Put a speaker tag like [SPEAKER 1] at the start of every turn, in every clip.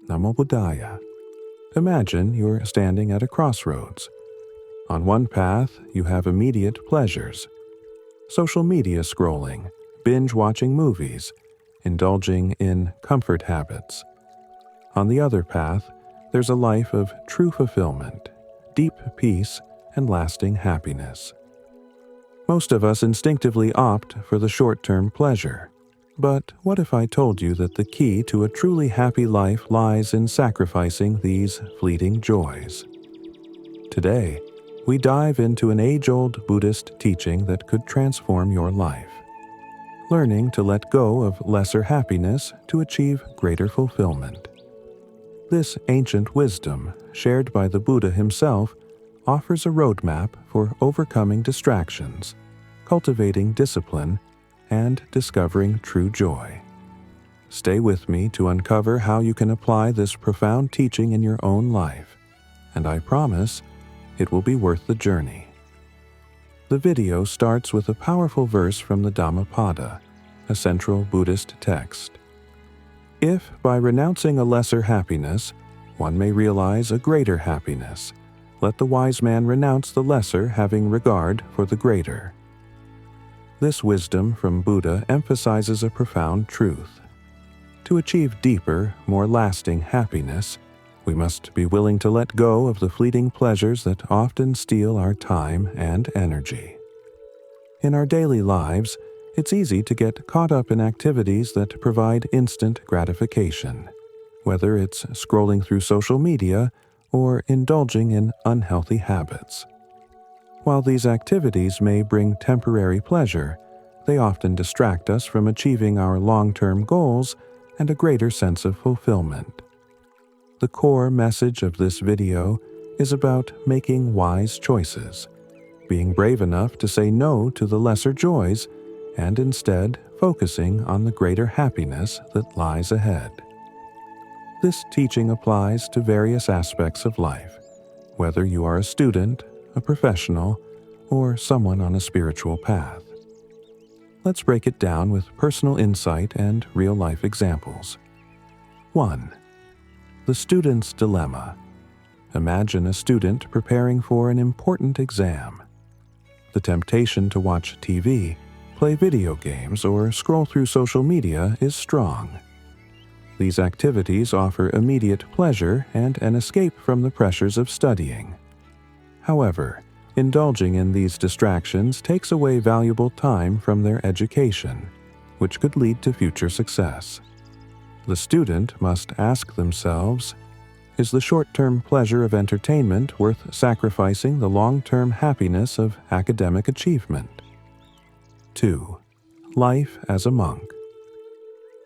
[SPEAKER 1] Namo Buddhaya. Imagine you're standing at a crossroads. On one path, you have immediate pleasures. Social media scrolling, binge-watching movies, indulging in comfort habits. On the other path, there's a life of true fulfillment, deep peace, and lasting happiness. Most of us instinctively opt for the short-term pleasure. But what if I told you that the key to a truly happy life lies in sacrificing these fleeting joys? Today, we dive into an age-old Buddhist teaching that could transform your life. Learning to let go of lesser happiness to achieve greater fulfillment. This ancient wisdom, shared by the Buddha himself, offers a roadmap for overcoming distractions, cultivating discipline, and discovering true joy. Stay with me to uncover how you can apply this profound teaching in your own life, and I promise it will be worth the journey. The video starts with a powerful verse from the Dhammapada, a central Buddhist text. If, by renouncing a lesser happiness, one may realize a greater happiness, let the wise man renounce the lesser, having regard for the greater. This wisdom from Buddha emphasizes a profound truth. To achieve deeper, more lasting happiness, we must be willing to let go of the fleeting pleasures that often steal our time and energy. In our daily lives, it's easy to get caught up in activities that provide instant gratification, whether it's scrolling through social media or indulging in unhealthy habits. While these activities may bring temporary pleasure, they often distract us from achieving our long-term goals and a greater sense of fulfillment. The core message of this video is about making wise choices, being brave enough to say no to the lesser joys, and instead focusing on the greater happiness that lies ahead. This teaching applies to various aspects of life, whether you are a student, a professional, or someone on a spiritual path. Let's break it down with personal insight and real-life examples. 1. The student's dilemma. Imagine a student preparing for an important exam. The temptation to watch TV, play video games, or scroll through social media is strong. These activities offer immediate pleasure and an escape from the pressures of studying. However, indulging in these distractions takes away valuable time from their education, which could lead to future success. The student must ask themselves, is the short-term pleasure of entertainment worth sacrificing the long-term happiness of academic achievement? 2. Life as a monk.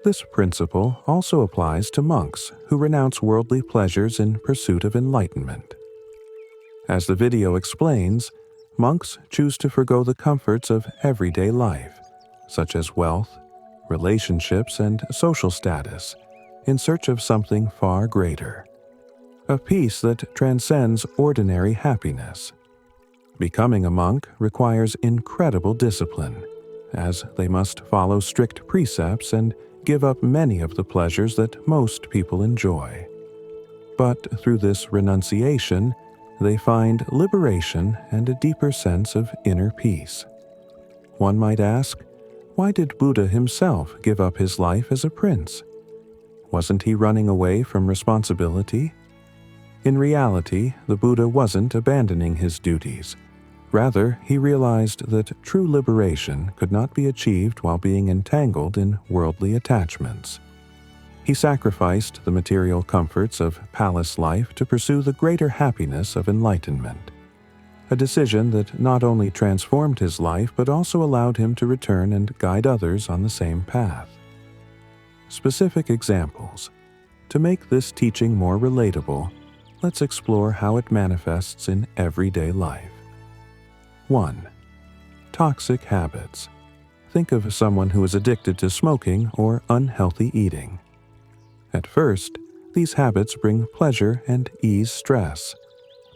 [SPEAKER 1] This principle also applies to monks who renounce worldly pleasures in pursuit of enlightenment. As the video explains, monks choose to forgo the comforts of everyday life, such as wealth, relationships, and social status, in search of something far greater, a peace that transcends ordinary happiness. Becoming a monk requires incredible discipline, as they must follow strict precepts and give up many of the pleasures that most people enjoy. But through this renunciation, they find liberation and a deeper sense of inner peace. One might ask, why did Buddha himself give up his life as a prince? Wasn't he running away from responsibility? In reality, the Buddha wasn't abandoning his duties. Rather, he realized that true liberation could not be achieved while being entangled in worldly attachments. He sacrificed the material comforts of palace life to pursue the greater happiness of enlightenment, a decision that not only transformed his life but also allowed him to return and guide others on the same path. Specific examples. To make this teaching more relatable, let's explore how it manifests in everyday life. 1. Toxic habits. Think of someone who is addicted to smoking or unhealthy eating. At first, these habits bring pleasure and ease stress,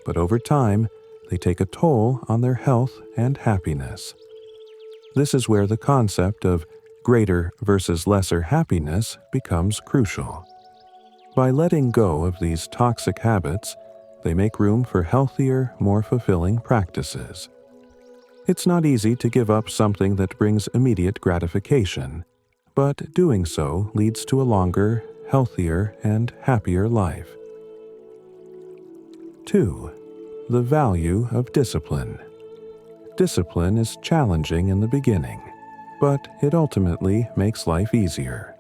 [SPEAKER 1] but over time, they take a toll on their health and happiness. This is where the concept of greater versus lesser happiness becomes crucial. By letting go of these toxic habits, they make room for healthier, more fulfilling practices. It's not easy to give up something that brings immediate gratification, but doing so leads to a longer, healthier, and happier life. 2. The value of discipline. Discipline is challenging in the beginning, but it ultimately makes life easier.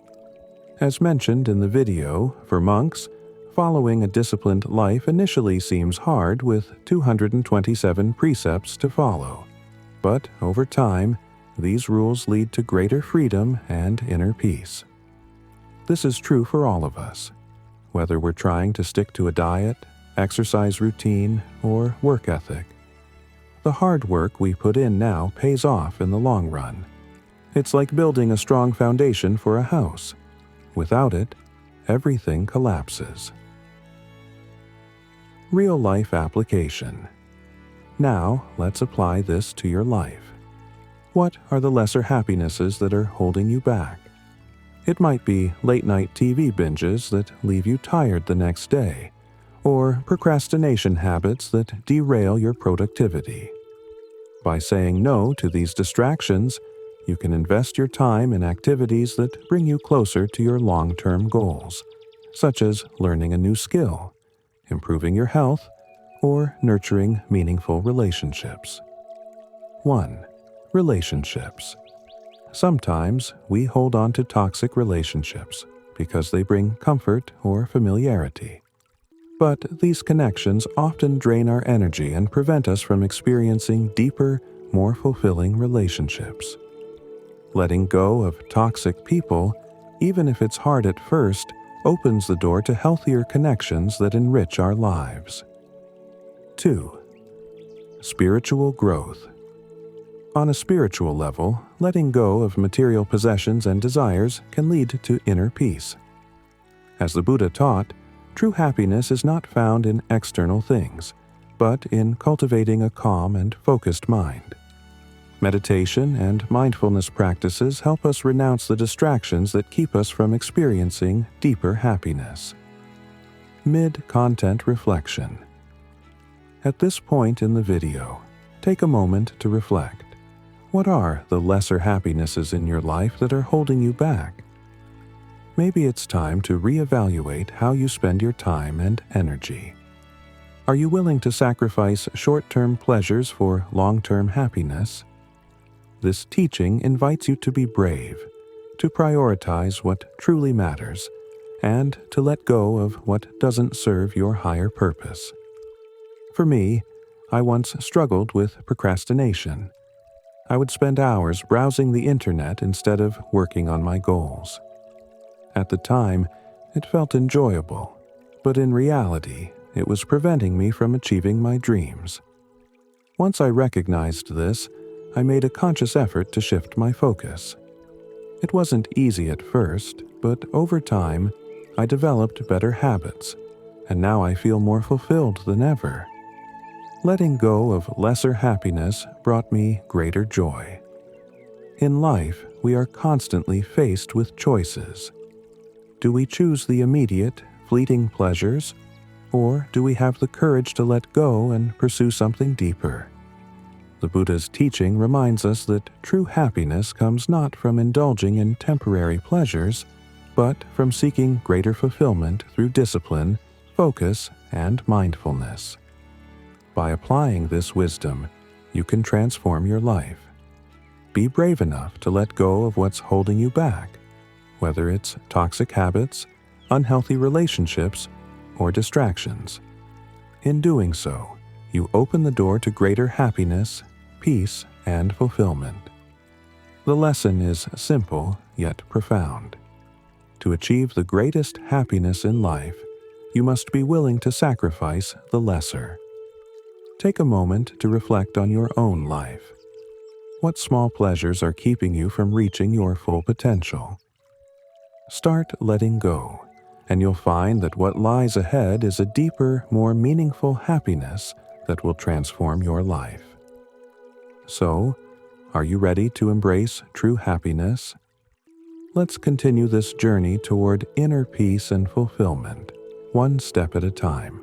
[SPEAKER 1] As mentioned in the video, for monks, following a disciplined life initially seems hard with 227 precepts to follow, but over time, these rules lead to greater freedom and inner peace. This is true for all of us, whether we're trying to stick to a diet, exercise routine, or work ethic. The hard work we put in now pays off in the long run. It's like building a strong foundation for a house. Without it, everything collapses. Real-life application. Now, let's apply this to your life. What are the lesser happinesses that are holding you back? It might be late-night TV binges that leave you tired the next day, or procrastination habits that derail your productivity. By saying no to these distractions, you can invest your time in activities that bring you closer to your long-term goals, such as learning a new skill, improving your health, or nurturing meaningful relationships. 1. Relationships. Sometimes we hold on to toxic relationships because they bring comfort or familiarity. But these connections often drain our energy and prevent us from experiencing deeper, more fulfilling relationships. Letting go of toxic people, even if it's hard at first, opens the door to healthier connections that enrich our lives. 2. Spiritual growth. On a spiritual level, letting go of material possessions and desires can lead to inner peace. As the Buddha taught, true happiness is not found in external things, but in cultivating a calm and focused mind. Meditation and mindfulness practices help us renounce the distractions that keep us from experiencing deeper happiness. Mid-content reflection. At this point in the video, take a moment to reflect. What are the lesser happinesses in your life that are holding you back? Maybe it's time to reevaluate how you spend your time and energy. Are you willing to sacrifice short-term pleasures for long-term happiness? This teaching invites you to be brave, to prioritize what truly matters, and to let go of what doesn't serve your higher purpose. For me, I once struggled with procrastination. I would spend hours browsing the internet instead of working on my goals. At the time, it felt enjoyable, but in reality, it was preventing me from achieving my dreams. Once I recognized this, I made a conscious effort to shift my focus. It wasn't easy at first, but over time, I developed better habits, and now I feel more fulfilled than ever. Letting go of lesser happiness brought me greater joy. In life, we are constantly faced with choices. Do we choose the immediate, fleeting pleasures, or do we have the courage to let go and pursue something deeper? The Buddha's teaching reminds us that true happiness comes not from indulging in temporary pleasures, but from seeking greater fulfillment through discipline, focus, and mindfulness. By applying this wisdom, you can transform your life. Be brave enough to let go of what's holding you back, whether it's toxic habits, unhealthy relationships, or distractions. In doing so, you open the door to greater happiness, peace, and fulfillment. The lesson is simple yet profound. To achieve the greatest happiness in life, you must be willing to sacrifice the lesser. Take a moment to reflect on your own life. What small pleasures are keeping you from reaching your full potential? Start letting go, and you'll find that what lies ahead is a deeper, more meaningful happiness that will transform your life. So, are you ready to embrace true happiness? Let's continue this journey toward inner peace and fulfillment, one step at a time.